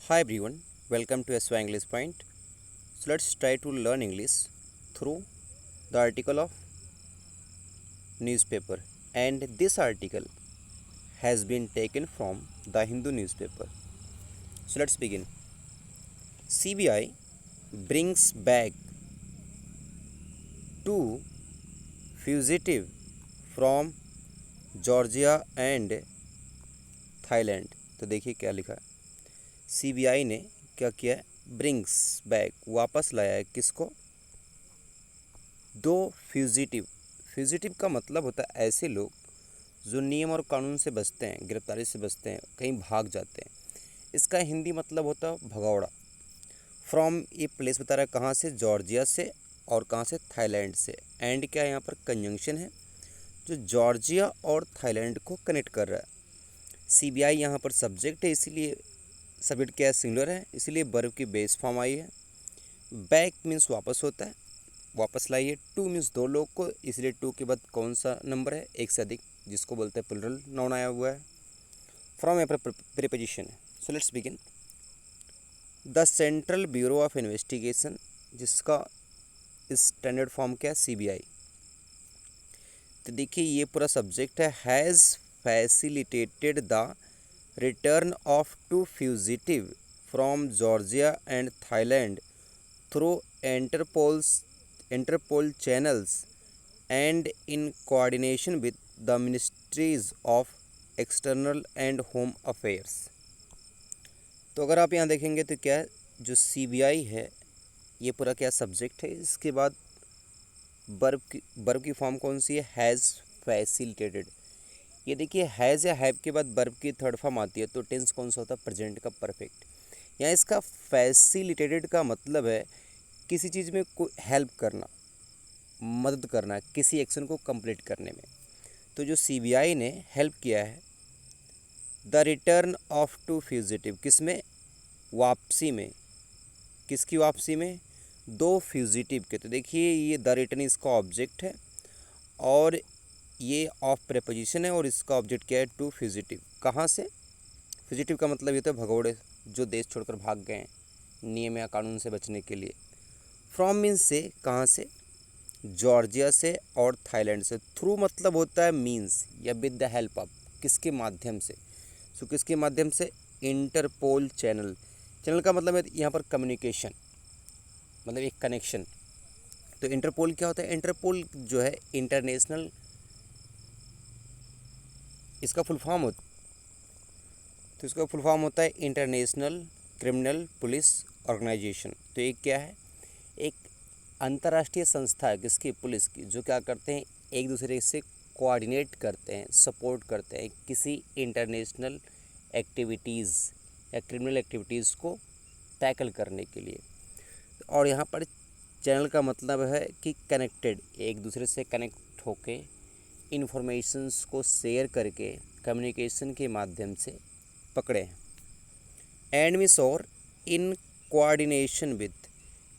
Hi everyone, welcome to SY English Point. So let's try to learn English through the article of newspaper. And this article has been taken from the Hindu newspaper. So let's begin. CBI brings back two fugitive from Georgia and Thailand. तो देखिए क्या लिखा है। CBI ने क्या किया है, brings back वापस लाया है किसको, दो फ्यूजिटिव। फ्यूजिटिव का मतलब होता है ऐसे लोग जो नियम और कानून से बचते हैं, गिरफ्तारी से बचते हैं, कहीं भाग जाते हैं। इसका हिंदी मतलब होता है भगौड़ा। फ्रॉम ये प्लेस बता रहा है कहाँ से, जॉर्जिया से, और कहाँ से, थाईलैंड से। एंड क्या यहाँ पर कंजंक्शन है जो जॉर्जिया और थाईलैंड को कनेक्ट कर रहा है। सीबीआई यहाँ पर सब्जेक्ट है, इसीलिए सब्जेक्ट क्या है, सिंगुलर है, इसीलिए वर्ब की बेस फॉर्म आई है। बैक मीन्स वापस होता है, वापस लाइए। टू मीन्स दो लोग को, इसलिए टू के बाद कौन सा नंबर है, एक से अधिक, जिसको बोलते हैं प्लुरल नाउन आया हुआ है। फ्रॉम यहाँ पर प्रीपोजिशन है। So let's begin. The central bureau of investigation, जिसका स्टैंडर्ड फॉर्म क्या है, सीबीआई। तो देखिए ये पूरा सब्जेक्ट है। Has facilitated the return of two fugitive from Georgia and Thailand through Interpol channels and in coordination with the Ministries of External and Home Affairs। तो अगर आप यहाँ देखेंगे तो क्या है, जो सीबीआई है ये पूरा क्या सब्जेक्ट है। इसके बाद वर्ब की फॉर्म कौन सी है, हैज़ फैसिलिटेटेड। ये देखिए हैज़ या हैव के बाद वर्ब की थर्ड फॉर्म आती है, तो टेंस कौन सा होता है, प्रेजेंट का परफेक्ट। यहाँ इसका फैसिलिटेटेड का मतलब है किसी चीज़ में कोई हेल्प करना, मदद करना, किसी एक्शन को कंप्लीट करने में। तो जो सीबीआई ने हेल्प किया है the return of two fugitive, किस में, वापसी में। किसकी वापसी में, दो फ्यूजिटिव के। तो देखिए ये द रिटर्न इसका ऑब्जेक्ट है और ये ऑफ प्रेपोजिशन है, और इसका ऑब्जेक्ट क्या है, टू फ्यूजिटिव। कहाँ से, फ्यूजिटिव का मतलब ये तो भगोड़े जो देश छोड़कर भाग गए हैं नियम या कानून से बचने के लिए। फ्रॉम मीन्स से, कहाँ से, जॉर्जिया से और थाईलैंड से। थ्रू मतलब होता है मीन्स या विद द हेल्प ऑफ, किसके माध्यम से। सो किसके माध्यम से, इंटरपोल चैनल। चैनल का मतलब है यहाँ पर कम्युनिकेशन, मतलब एक कनेक्शन। तो इंटरपोल क्या होता है, इंटरपोल जो है इंटरनेशनल, इसका फुल फॉर्म होता, तो इसका फुल फॉर्म होता है इंटरनेशनल क्रिमिनल पुलिस ऑर्गेनाइजेशन। तो ये क्या है, एक अंतर्राष्ट्रीय संस्था है किसकी, पुलिस की, जो क्या करते हैं, एक दूसरे से कोऑर्डिनेट करते हैं, सपोर्ट करते हैं किसी इंटरनेशनल एक्टिविटीज़ या क्रिमिनल एक्टिविटीज़ को टैकल करने के लिए। और यहाँ पर चैनल का मतलब है कि कनेक्टेड, एक दूसरे से कनेक्ट होके इन्फॉर्मेशंस को शेयर करके कम्युनिकेशन के माध्यम से पकड़े हैं। एंड मिस और in coordination with,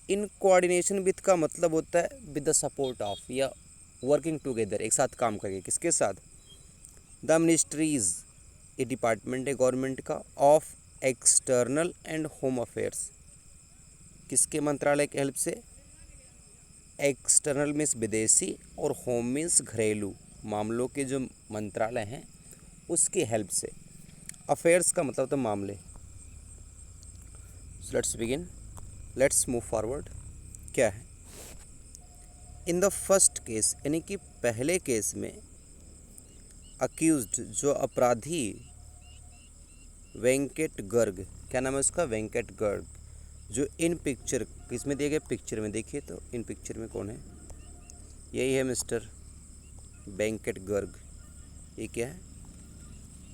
in coordination with का मतलब होता है विद द सपोर्ट ऑफ, या वर्किंग टुगेदर, एक साथ काम करके, किसके साथ, द मिनिस्ट्रीज़, ये डिपार्टमेंट है गवर्नमेंट का, of external and home affairs, किसके मंत्रालय की हेल्प से, एक्सटर्नल मीन्स विदेशी और होम मीन्स घरेलू मामलों के जो मंत्रालय हैं उसकी हेल्प से। अफेयर्स का मतलब तो मामले। सो let's begin, let's move forward. क्या है, इन द फर्स्ट केस, यानी कि पहले केस में अक्यूज्ड जो अपराधी, वेंकट गर्ग, क्या नाम है उसका, वेंकट गर्ग, जो इन पिक्चर, किस में दिए गए, पिक्चर में। देखिए तो इन पिक्चर में कौन है, यही है मिस्टर वेंकट गर्ग। ये क्या है,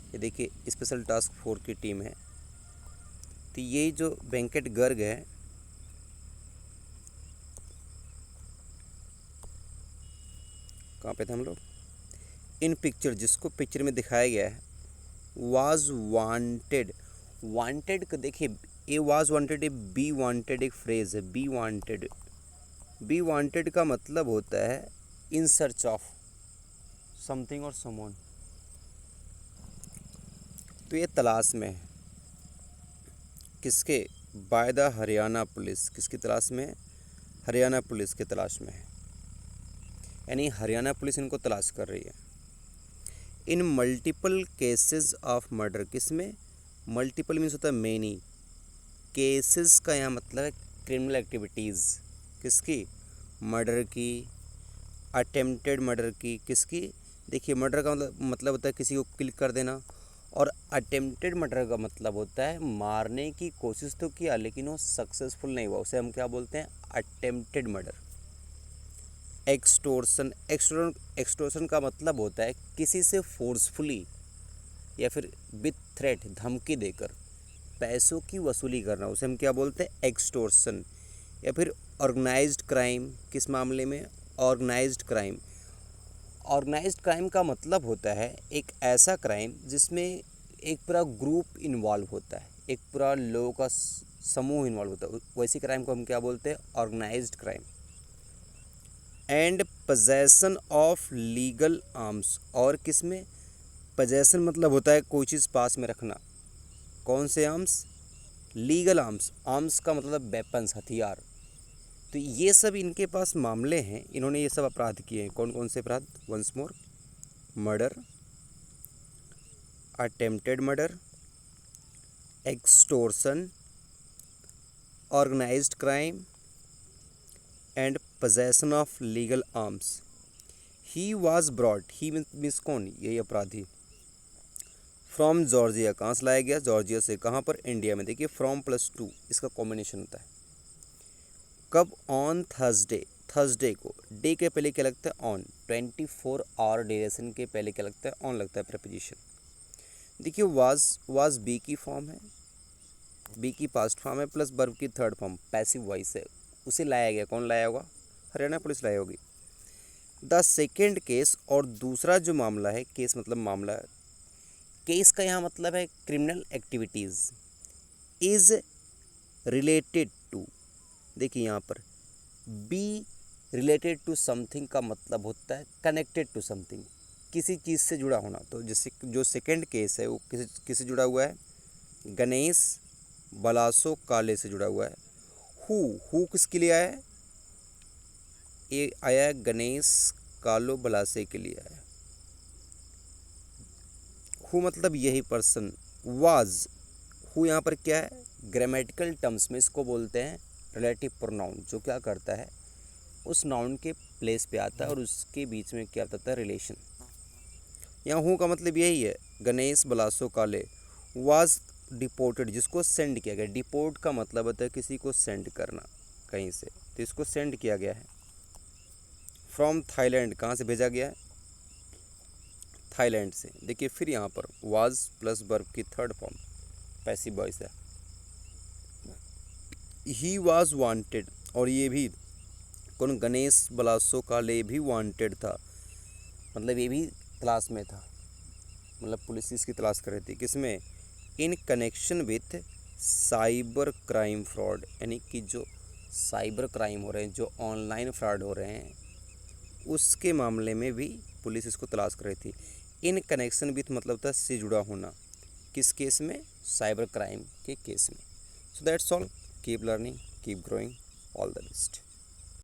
ये देखिए स्पेशल टास्क फोर्स की टीम है। तो ये जो वेंकट गर्ग है, कहाँ पे थे हम लोग, इन पिक्चर, जिसको पिक्चर में दिखाया गया है, वाज वांटेड। वांटेड को देखिए, a was wanted, a be wanted एक फ्रेज है, बी वांटेड। बी वांटेड का मतलब होता है इन सर्च ऑफ समथिंग और समवन। तो ये तलाश में है, किसके, बाय द हरियाणा पुलिस, किसकी तलाश में है, हरियाणा पुलिस की तलाश में है, यानी हरियाणा पुलिस इनको तलाश कर रही है। इन मल्टीपल केसेस ऑफ मर्डर, किसमें, मल्टीपल मीन्स होता है मेनी, केसेस का यहाँ मतलब है क्रिमिनल एक्टिविटीज़, किसकी, मर्डर की, अटेम्प्टेड मर्डर की, किसकी, देखिए मर्डर का मतलब होता है किसी को किल कर देना, और अटेम्प्टेड मर्डर का मतलब होता है मारने की कोशिश तो किया लेकिन वो सक्सेसफुल नहीं हुआ, उसे हम क्या बोलते हैं, अटेम्प्टेड मर्डर। एक्सटोर्शन का मतलब होता है किसी से फोर्सफुली या फिर विथ थ्रेट, धमकी देकर पैसों की वसूली करना, उसे हम क्या बोलते हैं, एक्सटोर्शन। या फिर ऑर्गेनाइज्ड क्राइम, किस मामले में, ऑर्गेनाइज्ड क्राइम। ऑर्गेनाइज्ड क्राइम का मतलब होता है एक ऐसा क्राइम जिसमें एक पूरा ग्रुप इन्वॉल्व होता है, एक पूरा लोगों का समूह इन्वॉल्व होता है, वैसी क्राइम को हम क्या बोलते हैं, organised crime. And possession of legal arms, और किसमें, पजेशन मतलब होता है कोई चीज़ पास में रखना, कौन से आर्म्स, लीगल आर्म्स, आर्म्स का मतलब वेपन्स, हथियार। तो ये सब इनके पास मामले हैं, इन्होंने ये सब अपराध किए हैं, कौन कौन से अपराध, once more, murder, attempted murder, extortion, organised crime and possession of legal arms. He was broad, he means कौन, यही अपराधी, फ्रॉम जॉर्जिया, कहाँ से लाया गया, जॉर्जिया से, कहाँ पर, इंडिया में। देखिए फ्रॉम +2 इसका कॉम्बिनेशन होता है। कब, ऑन थर्सडे, थर्सडे को, डे के पहले क्या लगता है, ऑन, 24 आवर ड्यूरेशन के पहले क्या लगता है, ऑन लगता है प्रीपोजिशन। देखिए वाज बी की फॉर्म है, बी की पास्ट फॉर्म है, प्लस वर्ब की थर्ड फॉर्म, पैसिव वॉइस है, उसे लाया गया, कौन लाया होगा, हरियाणा पुलिस लाई होगी। द सेकेंड केस, और दूसरा जो मामला है, केस मतलब मामला, केस का यहाँ मतलब है criminal activities, is related to, देखिए यहाँ पर बी रिलेटेड टू समथिंग का मतलब होता है कनेक्टेड टू समथिंग, किसी चीज़ से जुड़ा होना। तो जैसे जो सेकंड केस है वो किससे जुड़ा हुआ है, गणेश बलासो काले से जुड़ा हुआ है। हु किसके लिए आया है, ये आया है गणेश कालो बलासे के लिए आया है। हु मतलब यही पर्सन, वाज, हु यहाँ पर क्या है, ग्रामेटिकल टर्म्स में इसको बोलते हैं रिलेटिव प्रोनाउन, जो क्या करता है उस नाउन के प्लेस पे आता है और उसके बीच में क्या आता है, रिलेशन। यहाँ हूँ का मतलब यही है, गणेश बलासो काले वाज डिपोर्टेड, जिसको सेंड किया गया, डिपोर्ट का मतलब होता है किसी को सेंड करना कहीं से, तो इसको सेंड किया गया है फ्रॉम थाईलैंड, कहाँ से भेजा गया है, थाईलैंड से। देखिए फिर यहाँ पर वाज प्लस वर्ब की थर्ड फॉर्म, पैसिव वॉइस है। ही वाज वांटेड, और ये भी कौन, गणेश बलासो काले भी वांटेड था, मतलब ये भी तलाश में था, मतलब पुलिस इसकी तलाश कर रही थी, किसमें, in connection with cyber crime fraud, यानी कि जो साइबर क्राइम हो रहे हैं, जो ऑनलाइन फ्रॉड हो रहे हैं, उसके मामले में भी पुलिस इसको तलाश कर रही थी। इन कनेक्शन विथ मतलब था से जुड़ा होना, किस केस में, साइबर क्राइम के केस में। So that's all, keep learning, keep growing, all the best.